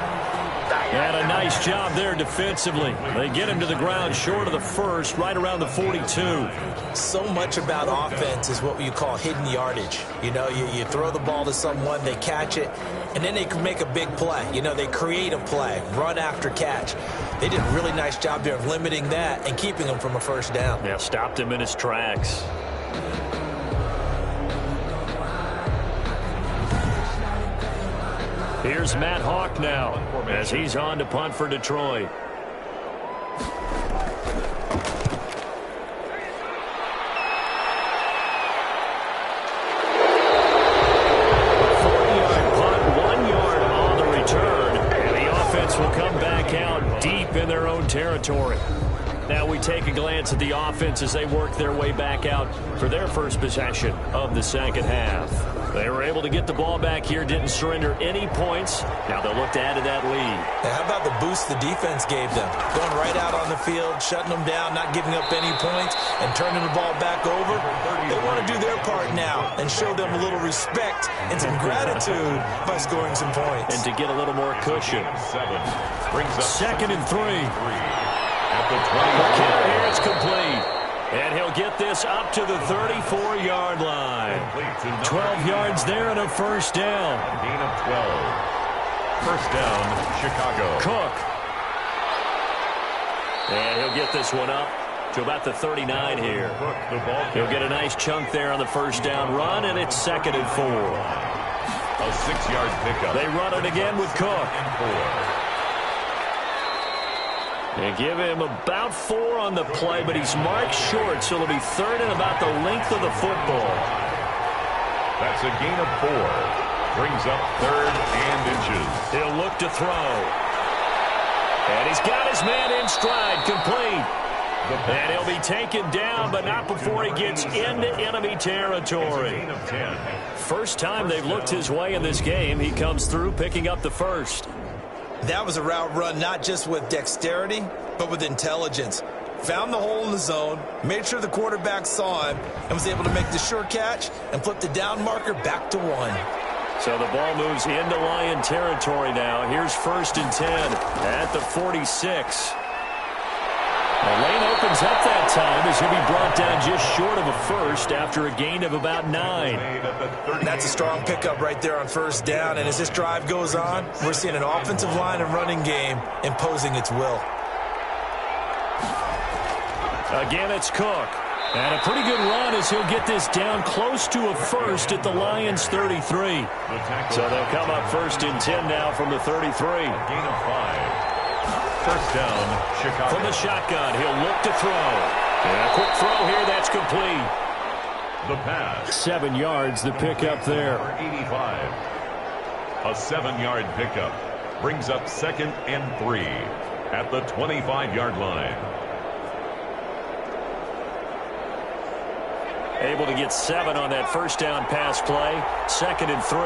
And a nice job there defensively. They get him to the ground short of the 1st, right around the 42. So much about offense is what you call hidden yardage. You know, you throw the ball to someone, they catch it, and then they can make a big play. You know, they create a play, run after catch. They did a really nice job there of limiting that and keeping him from a 1st down. Yeah, stopped him in his tracks. Here's Matt Hawk now as he's on to punt for Detroit. Will come back out deep in their own territory. Now we take a glance at the offense as they work their way back out for their first possession of the 2nd half. They were able to get the ball back here, didn't surrender any points. Now they'll look to add to that lead. Now how about the boost the defense gave them? Going right out on the field, shutting them down, not giving up any points, and turning the ball back over. They want to do their part now and show them a little respect and some gratitude by scoring some points. And to get a little more cushion. 2nd and 3. At the 20. Here it's complete. And he'll get this up to the 34-yard line. 12 yards there and a 1st down. Gain of 12. 1st down, Chicago. Cook. And he'll get this one up to about the 39 here. He'll get a nice chunk there on the 1st down run, and it's 2nd and 4. A 6-yard pickup. They run it again with Cook. They give him about 4 on the play, but he's marked short, so it'll be 3rd and about the length of the football. That's a gain of 4. Brings up 3rd and inches. He'll look to throw. And he's got his man in stride, complete. And he'll be taken down, but not before he gets into enemy territory. First time they've looked his way in this game. He comes through picking up the 1st. That was a route run not just with dexterity, but with intelligence. Found the hole in the zone, made sure the quarterback saw him, and was able to make the sure catch and flip the down marker back to 1. So the ball moves into Lion territory now. Here's 1st and 10 at the 46. A lane opens up that time as he'll be brought down just short of a first after a gain of about 9. That's a strong pickup right there on first down, and as this drive goes on, we're seeing an offensive line and running game imposing its will. Again, it's Cook. And a pretty good run as he'll get this down close to a first at the Lions' 33. So they'll come up first and 10 now from the 33. Gain of 5. First down, Chicago. From the shotgun, he'll look to throw. And a quick throw here, that's complete. The pass. 7 yards, the pickup there. 85. A 7-yard pickup brings up 2nd and 3 at the 25-yard line. Able to get 7 on that first down pass play. 2nd and 3.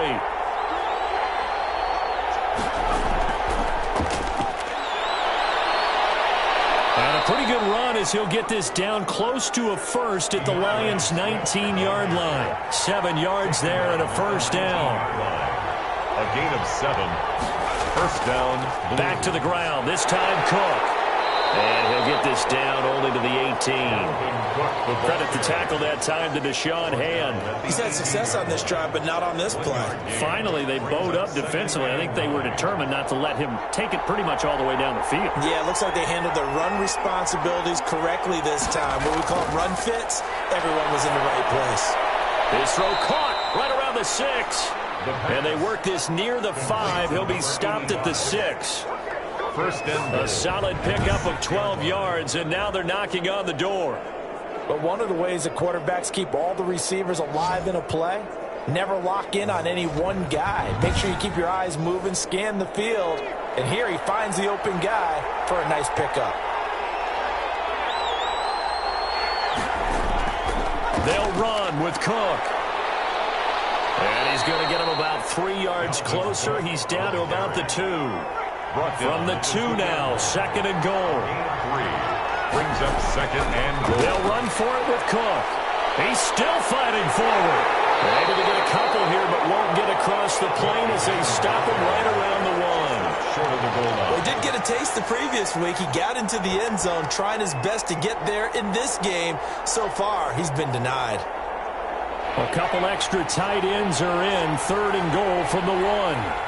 And a pretty good run as he'll get this down close to a first at the Lions' 19-yard line. 7 yards there and a first down. A gain of 7. First down. Blues. Back to the ground. This time Cook. And he'll get this down only to the 18. Credit the tackle that time to Deshaun Hand. He's had success on this drive, but not on this play. Finally, they bowed up defensively. I think they were determined not to let him take it pretty much all the way down the field. Yeah, it looks like they handled their run responsibilities correctly this time. What we call run fits, everyone was in the right place. His throw caught right around the 6. And they work this near the 5. He'll be stopped at the 6. First and a solid pickup of 12 yards, and now they're knocking on the door. But one of the ways that quarterbacks keep all the receivers alive in a play, never lock in on any one guy. Make sure you keep your eyes moving, scan the field, and here he finds the open guy for a nice pickup. They'll run with Cook. And he's going to get him about 3 yards closer. He's down to about the 2. From the 2 now, 2nd and goal. 3 brings up 2nd and goal. They'll run for it with Cook. He's still fighting forward. They're able to get a couple here, but won't get across the plane as they stop him right around the 1. Short of the goal line. Well, he did get a taste the previous week. He got into the end zone, trying his best to get there in this game. So far, he's been denied. A couple extra tight ends are in. 3rd and goal from the 1.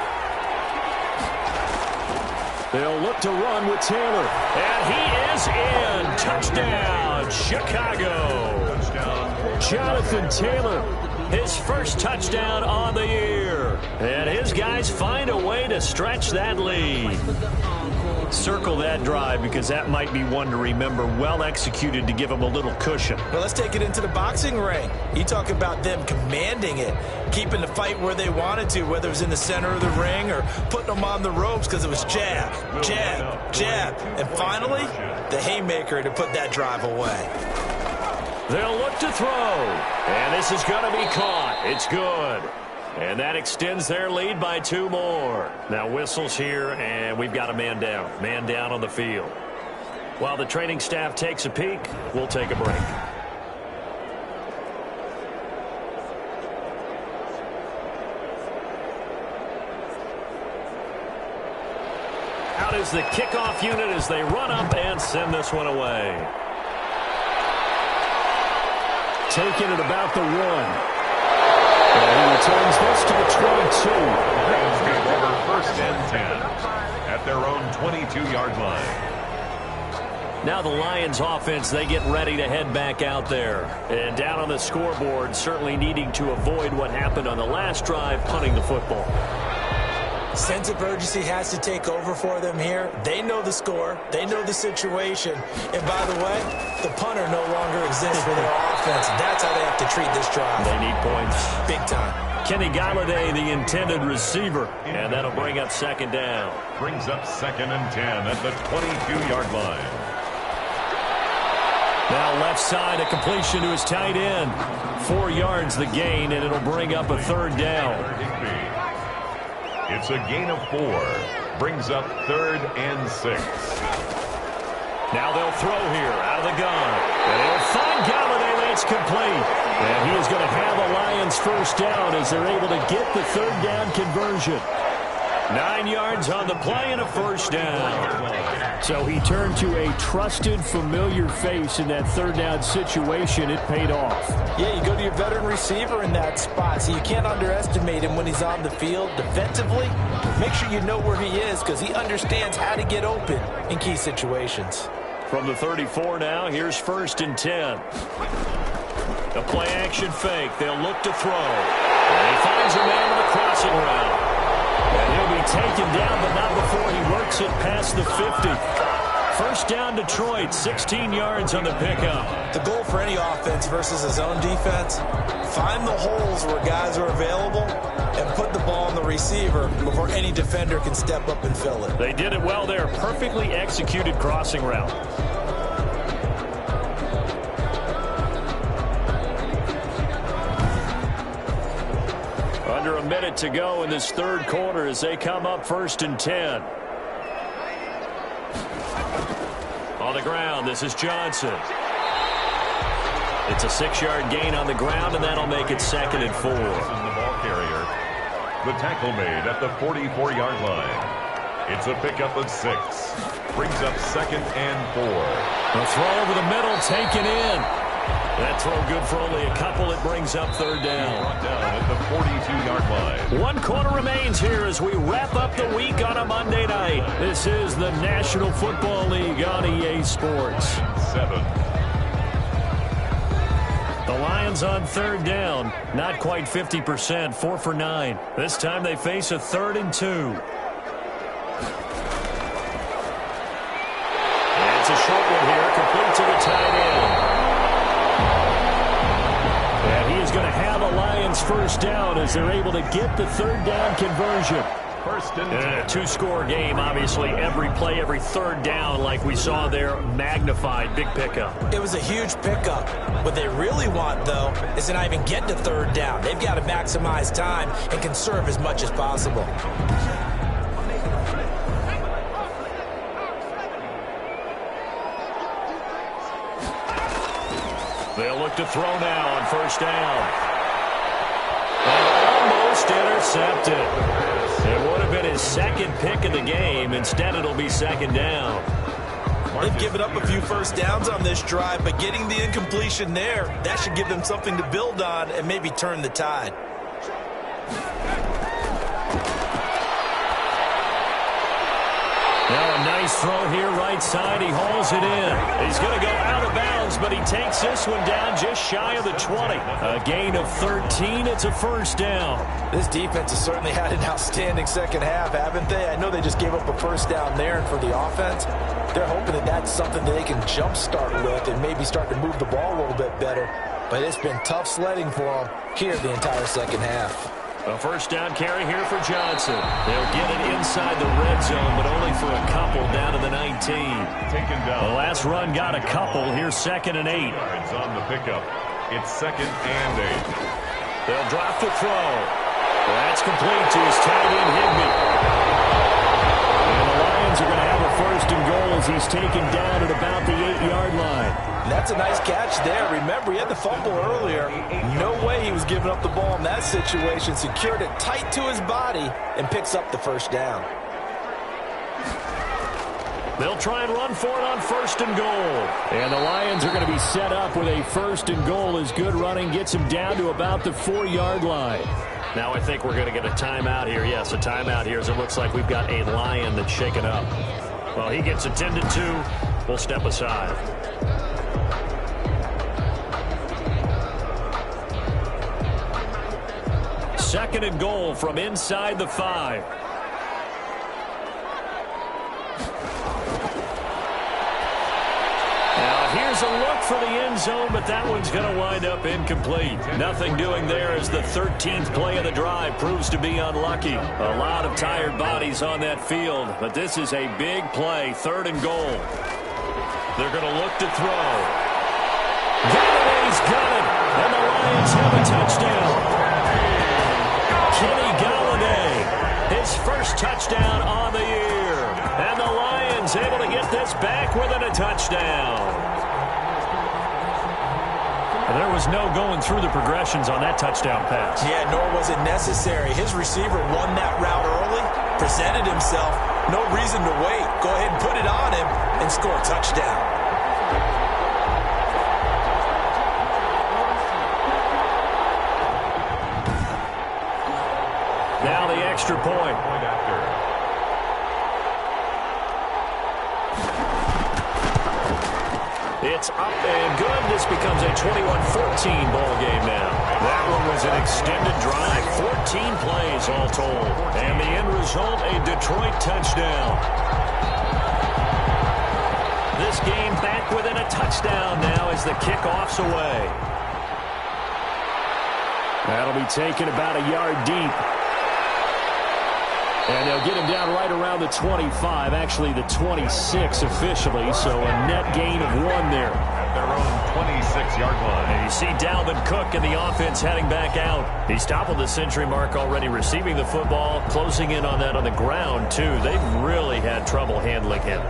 They'll look to run with Taylor. And he is in. Touchdown, Chicago. Touchdown. Jonathan Taylor, his first touchdown on the year. And his guys find a way to stretch that lead. Circle that drive because that might be one to remember. Well executed to give him a little cushion. Well, let's take it into the boxing ring. You talk about them commanding it, keeping the fight where they wanted to, whether it was in the center of the ring or putting them on the ropes because it was jab, jab, jab. And finally, the haymaker to put that drive away. They'll look to throw. And this is going to be caught. It's good. And that extends their lead by 2 more. Now whistles here, and we've got a man down. Man down on the field. While the training staff takes a peek, we'll take a break. Out is the kickoff unit as they run up and send this one away. Taking it about the 1. And he returns this to the 22. Brings good over 1st and 10 at their own 22-yard line. Now the Lions offense, they get ready to head back out there. And down on the scoreboard, certainly needing to avoid what happened on the last drive, punting the football. Sense of urgency has to take over for them here. They know the score. They know the situation. And by the way, the punter no longer exists for their offense. That's how they have to treat this drive. They need points. Big time. Kenny Galladay, the intended receiver. And that'll bring up 2nd down. Brings up 2nd and 10 at the 22-yard line. Now left side, a completion to his tight end. 4 yards the gain, and it'll bring up a 3rd down. It's a gain of 4. Brings up 3rd and 6. Now they'll throw here out of the gun. And they'll find Galladay. That's complete. And he is going to have a Lions first down as they're able to get the 3rd down conversion. 9 yards on the play and a first down. So he turned to a trusted, familiar face in that third down situation. It paid off. Yeah, you go to your veteran receiver in that spot, so you can't underestimate him when he's on the field. Defensively, make sure you know where he is because he understands how to get open in key situations. From the 34 now, here's 1st and 10. The play-action fake. They'll look to throw. And he finds a man on the crossing route. And he'll be taken down, but not before he works it past the 50. First down, Detroit, 16 yards on the pickup. The goal for any offense versus a zone defense, find the holes where guys are available and put the ball on the receiver before any defender can step up and fill it. They did it well there. Perfectly executed crossing route. Under a minute to go in this third quarter as they come up 1st and 10. On the ground, this is Johnson. It's a 6-yard gain on the ground, and that'll make it 2nd and 4. This is the ball carrier. The tackle made at the 44-yard line. It's a pickup of 6. Brings up 2nd and 4. The throw over the middle, taken in. That throw good for only a couple. It brings up 3rd down. Brought down at the 42-yard line. 1 quarter remains here as we wrap up the week on a Monday night. This is the National Football League on EA Sports. 7. The Lions on 3rd down. Not quite 50%. 4 for 9. This time they face a 3rd and 2. And it's a short one here. Complete to the tight end. And he is going to have a Lions first down as they're able to get the 3rd down conversion. 1st and 10. And a 2-score game, obviously, every play, every 3rd down, like we saw there, magnified. Big pickup. It was a huge pickup. What they really want, though, is to not even get to 3rd down. They've got to maximize time and conserve as much as possible. They'll look to throw now on 1st down. And almost intercepted. It would have been his 2nd pick of the game. Instead, it'll be 2nd down. They've given up a few first downs on this drive, but getting the incompletion there, that should give them something to build on and maybe turn the tide. Now a nice throw here, right side. He hauls it in. He's going to go out of bounds, but he takes this one down just shy of the 20. A gain of 13. It's a 1st down. This defense has certainly had an outstanding second half, haven't they? I know they just gave up a first down there, and for the offense, they're hoping that that's something that they can jumpstart with and maybe start to move the ball a little bit better. But it's been tough sledding for them here the entire second half. A 1st down carry here for Johnson. They'll get it inside the red zone, but only for a couple down to the 19. Taken down. The last run got a couple. Here's 2nd and 8. Yards on the pickup. It's 2nd and 8. They'll drop the throw. That's complete to his tight end, Higbee. And the Lions are going to have a 1st and goal as he's taken down at about the 8-yard line. That's a nice catch there. Remember, he had the fumble earlier. No way he was giving up the ball in that situation. Secured it tight to his body and picks up the 1st down. They'll try and run for it on 1st and goal. And the Lions are going to be set up with a 1st and goal as good running gets him down to about the 4-yard line. Now I think we're going to get a timeout here. Yes, a timeout here as it looks like we've got a Lion that's shaken up. Well, he gets attended to. We'll step aside. 2nd and goal from inside the 5. Now here's a look for the end zone, but that one's going to wind up incomplete. Nothing doing there as the 13th play of the drive proves to be unlucky. A lot of tired bodies on that field, but this is a big play. 3rd and goal. They're going to look to throw. Galladay's got it, and the Lions have a touchdown. Kenny Galladay, his 1st touchdown on the year. And the Lions able to get this back within a touchdown. And there was was no going through the progressions on that touchdown pass. Yeah, nor was it necessary. His receiver won that route early, presented himself, no reason to wait. Go ahead and put it on him and score a touchdown. Now the extra point. It's up and good. This becomes a 21-14 ball game now. That one was an extended drive, 14 plays all told. And the end result, a Detroit touchdown. This game back within a touchdown now as the kickoff's away. That'll be taken about a yard deep. And they'll get him down right around the 25, actually the 26 officially, so a net gain of 1 there. At their own 26-yard line. And you see Dalvin Cook and the offense heading back out. He's toppled the century mark already, receiving the football, closing in on that on the ground, too. They've really had trouble handling him.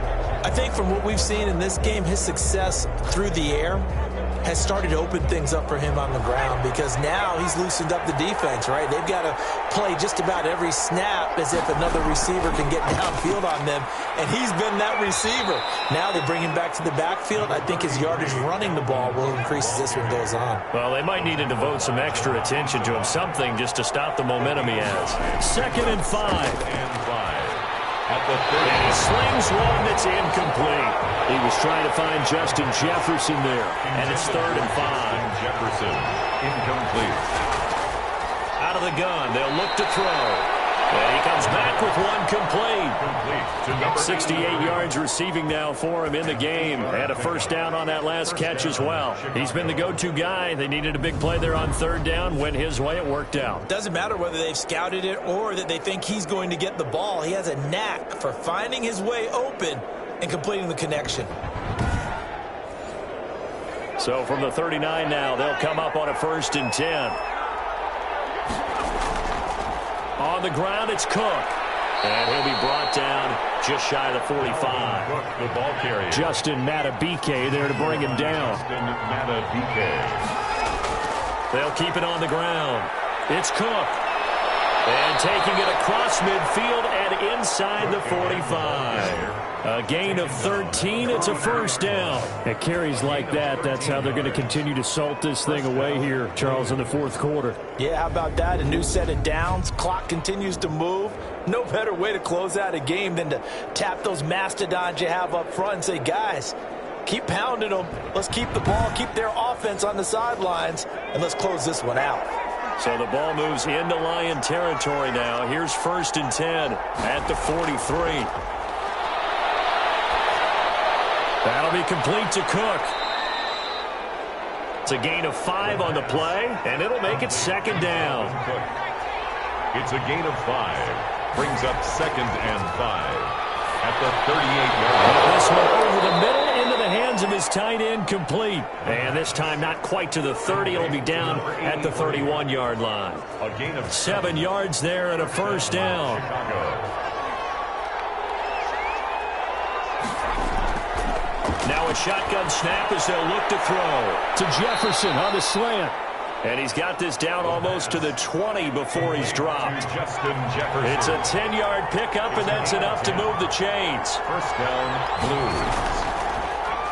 I think from what we've seen in this game, his success through the air has started to open things up for him on the ground because now he's loosened up the defense, right? They've got to play just about every snap as if another receiver can get downfield on them, and he's been that receiver. Now they bring him back to the backfield. I think his yardage running the ball will increase as this one goes on. Well, they might need to devote some extra attention to him, something just to stop the momentum he has. 2nd and 5. At the 30. And he slings one that's incomplete. He was trying to find Justin Jefferson there. And it's 3rd and 5. Jefferson, incomplete. Out of the gun, they'll look to throw. And he comes back with one complete. 68 yards receiving now for him in the game. And a first down on that last catch as well. He's been the go-to guy. They needed a big play there on 3rd down. Went his way. It worked out. Doesn't matter whether they've scouted it or that they think he's going to get the ball. He has a knack for finding his way open and completing the connection. So from the 39 now, they'll come up on a 1st and 10. On the ground, it's Cook. And he'll be brought down just shy of the 45. Cook, the ball carrier. Justin Matabike there to bring him down. Justin Matabike. They'll keep it on the ground. It's Cook. And taking it across midfield and inside the 45. A gain of 13. It's a first down. At carries like that, that's how they're going to continue to salt this thing away here, Charles, in the 4th quarter. Yeah, how about that? A new set of downs. Clock continues to move. No better way to close out a game than to tap those mastodons you have up front and say, guys, keep pounding them. Let's keep the ball, keep their offense on the sidelines, and let's close this one out. So the ball moves into Lion territory now. Here's 1st and 10 at the 43. That'll be complete to Cook. It's a gain of 5 on the play, and it'll make it 2nd down. It's a gain of 5. Brings up 2nd and 5 at the 38-yard line. This one over the middle into the hands of his tight end, complete. And this time not quite to the 30. It'll be down at the 31-yard line. A gain of 7 yards there and a first down. Chicago. Now a shotgun snap as they'll look to throw to Jefferson on the slant. And he's got this down almost to the 20 before he's dropped. Justin Jefferson. It's a 10-yard pickup, and that's enough to move the chains. First down, Blues.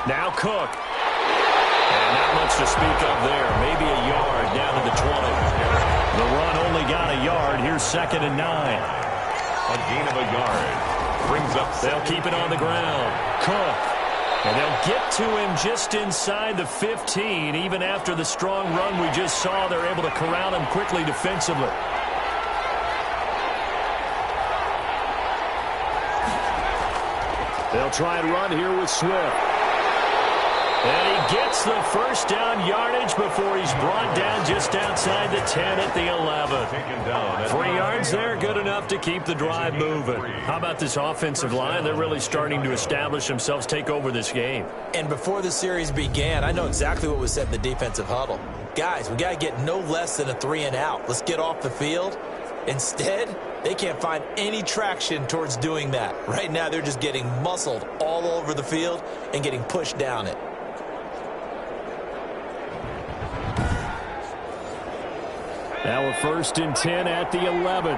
Now Cook. And not much to speak of there. Maybe a yard down to the 20. The run only got a yard. Here's 2nd and 9. A gain of a yard. Brings up. They'll keep it on the ground. Cook. And they'll get to him just inside the 15. Even after the strong run we just saw, they're able to corral him quickly defensively. They'll try and run here with Swift. And he gets the first down yardage before he's brought down just outside the 10 at the 11. 3 yards there, good enough to keep the drive moving. How about this offensive line? They're really starting to establish themselves, take over this game. And before the series began, I know exactly what was said in the defensive huddle. Guys, we got to get no less than a 3 and out. Let's get off the field. Instead, they can't find any traction towards doing that. Right now, they're just getting muscled all over the field and getting pushed down it. Now a 1st and 10 at the 11.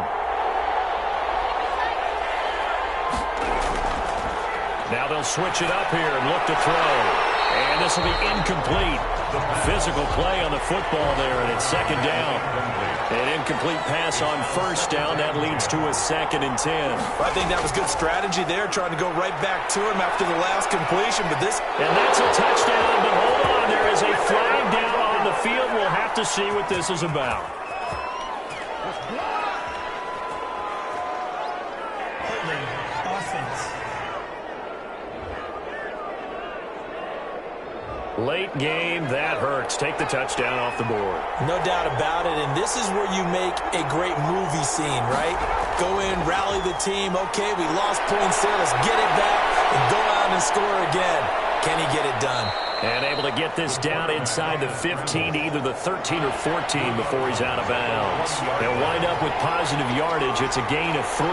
Now they'll switch it up here and look to throw. And this will be incomplete. Physical play on the football there, and it's 2nd down. An incomplete pass on 1st down. That leads to a 2nd and 10. I think that was good strategy there, trying to go right back to him after the last completion. But this... And that's a touchdown, but hold on. There is a flag down on the field. We'll have to see what this is about. Late game, that hurts. Take the touchdown off the board. No doubt about it, and this is where you make a great movie scene, right? Go in, rally the team. Okay, we lost points there. Let's get it back and go out and score again. Can he get it done? And able to get this down inside the 15 to either the 13 or 14 before he's out of bounds. They'll wind up with positive yardage. It's a gain of 3,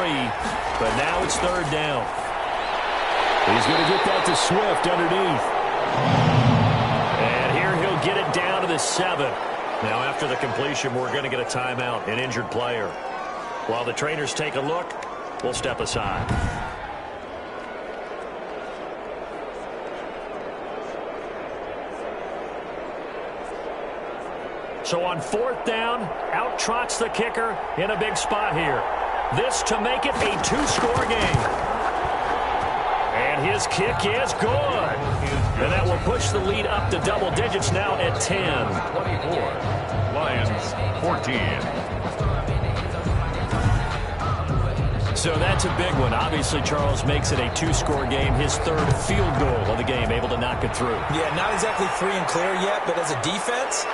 but now it's 3rd down. He's going to get that to Swift underneath. And here he'll get it down to the 7. Now after the completion, we're going to get a timeout, an injured player. While the trainers take a look, we'll step aside. So on 4th down, out trots the kicker in a big spot here. This to make it a 2-score game. And his kick is good. And that will push the lead up to double digits now at 10. 24. Lions 14. So that's a big one. Obviously, Charles makes it a 2-score game. His 3rd field goal of the game, able to knock it through. Yeah, not exactly free and clear yet, but as a defense,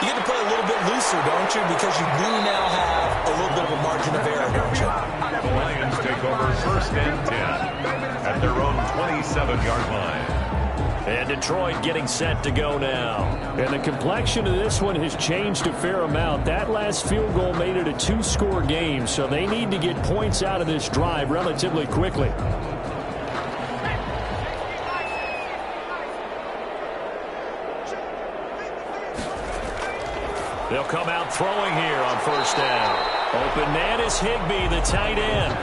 you get to play a little bit looser, don't you? Because you do now have a little bit of a margin of error, don't you? The Lions take over 1st and 10 at their own 27-yard line. And Detroit getting set to go now. And the complexion of this one has changed a fair amount. That last field goal made it a 2-score game, so they need to get points out of this drive relatively quickly. They'll come out throwing here on 1st down. Open man is Higbee, the tight end.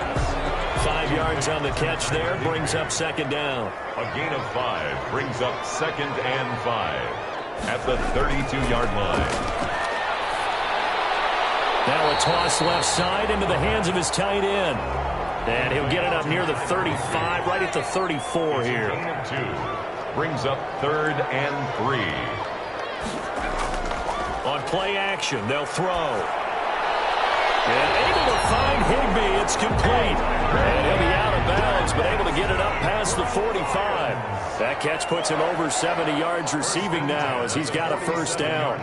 5 yards on the catch there, brings up 2nd down. A gain of 5 brings up 2nd and 5 at the 32-yard line. Now a toss left side into the hands of his tight end. And he'll get it up near the 35, right at the 34 here. A gain of 2 brings up 3rd and 3. On play action, they'll throw. And able to find Higbee. It's complete. And he'll be out of bounds, but able to get it up past the 45. That catch puts him over 70 yards receiving now as he's got a 1st down.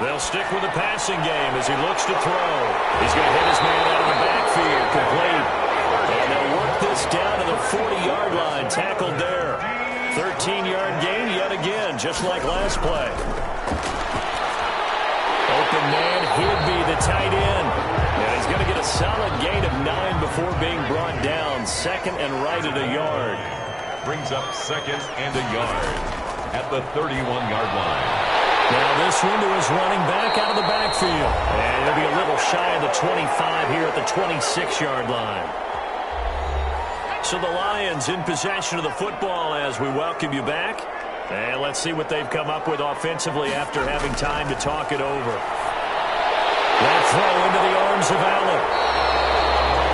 They'll stick with the passing game as he looks to throw. He's going to hit his man out of the backfield. Complete. And they'll work this down to the 40-yard line. Tackled there. 13-yard gain yet again, just like last play. Open man, Higbee, the tight end. And he's going to get a solid gain of 9 before being brought down. 2nd and right at a yard. Brings up 2nd and a yard at the 31-yard line. Now this one to his running back out of the backfield. And he'll be a little shy of the 25 here at the 26-yard line. So the Lions in possession of the football as we welcome you back. And let's see what they've come up with offensively after having time to talk it over. That throw into the arms of Allen.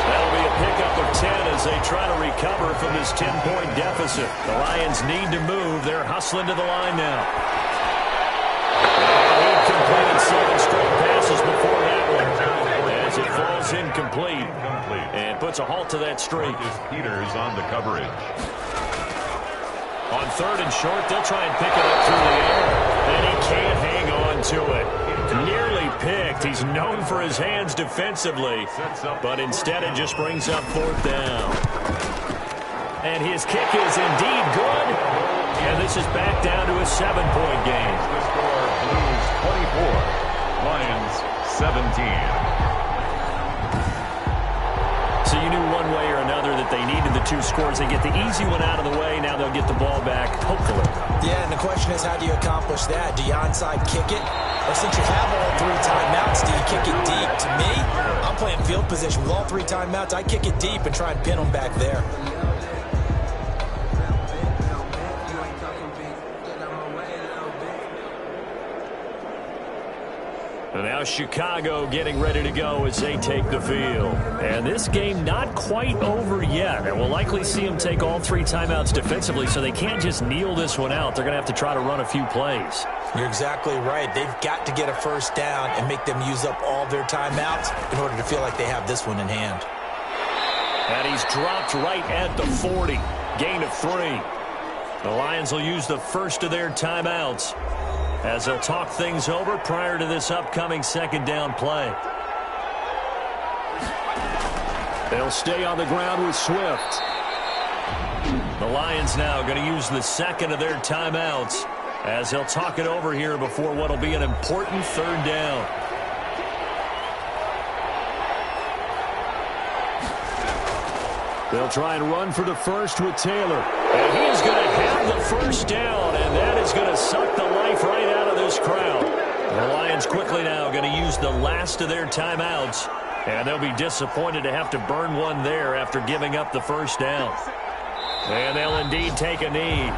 That'll be a pickup of 10 as they try to recover from this 10-point deficit. The Lions need to move. They're hustling to the line now. And he completed 7 straight passes before that one as it falls incomplete. And puts a halt to that streak. Peters on the coverage. On 3rd and short, they'll try and pick it up through the air. And he can't hang on to it. Nearly picked. He's known for his hands defensively. But instead it just brings up 4th down. And his kick is indeed good. And this is back down to a 7-point game. The score, Blues 24, Lions 17. So you knew one way or another that they needed the 2 scores. They get the easy one out of the way. Now they'll get the ball back, hopefully. Yeah, and the question is, how do you accomplish that? Do you onside kick it? Or since you have all 3 timeouts, do you kick it deep? To me, I'm playing field position with all 3 timeouts. I kick it deep and try and pin them back there. And now Chicago getting ready to go as they take the field. And this game not quite over yet. And we'll likely see them take all 3 timeouts defensively, so they can't just kneel this one out. They're going to have to try to run a few plays. You're exactly right. They've got to get a first down and make them use up all their timeouts in order to feel like they have this one in hand. And he's dropped right at the 40. Gain of 3. The Lions will use the first of their timeouts as they'll talk things over prior to this upcoming second down play. They'll stay on the ground with Swift. The Lions now going to use the second of their timeouts as they'll talk it over here before what will be an important third down. They'll try and run for the first with Taylor. And he's going to have the first down, and that is going to suck the life right out of this crowd. The Lions quickly now going to use the last of their timeouts, and they'll be disappointed to have to burn one there after giving up the first down. And they'll indeed take a knee.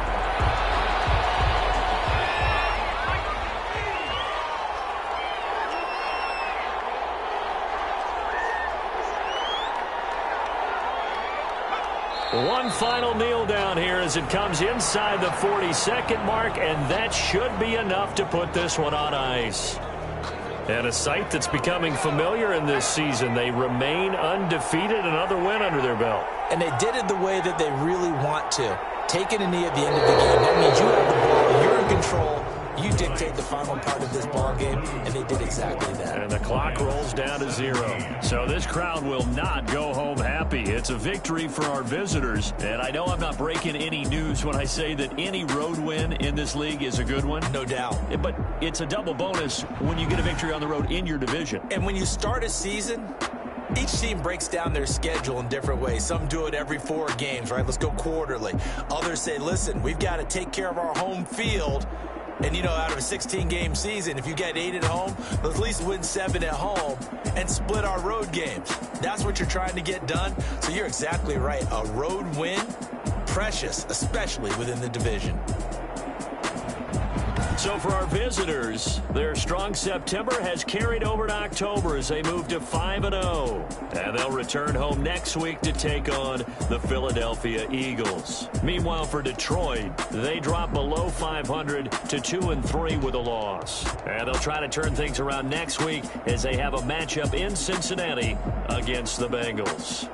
One final kneel down here as it comes inside the 40-second mark, and that should be enough to put this one on ice. And a sight that's becoming familiar in this season. They remain undefeated, another win under their belt. And they did it the way that they really want to. Taking a knee at the end of the game, that means you have the ball, you're in control, you dictate the final part of this ball game, and they did exactly that. And the clock rolls down to 0. So this crowd will not go home happy. It's a victory for our visitors. And I know I'm not breaking any news when I say that any road win in this league is a good one. No doubt. But it's a double bonus when you get a victory on the road in your division. And when you start a season, each team breaks down their schedule in different ways. Some do it every 4 games, right? Let's go quarterly. Others say, listen, we've got to take care of our home field. And, you know, out of a 16-game season, if you get 8 at home, let's at least win 7 at home and split our road games. That's what you're trying to get done. So you're exactly right. A road win, precious, especially within the division. So for our visitors, their strong September has carried over to October as they move to 5-0. And they'll return home next week to take on the Philadelphia Eagles. Meanwhile, for Detroit, they drop below 500 to 2-3 with a loss. And they'll try to turn things around next week as they have a matchup in Cincinnati against the Bengals.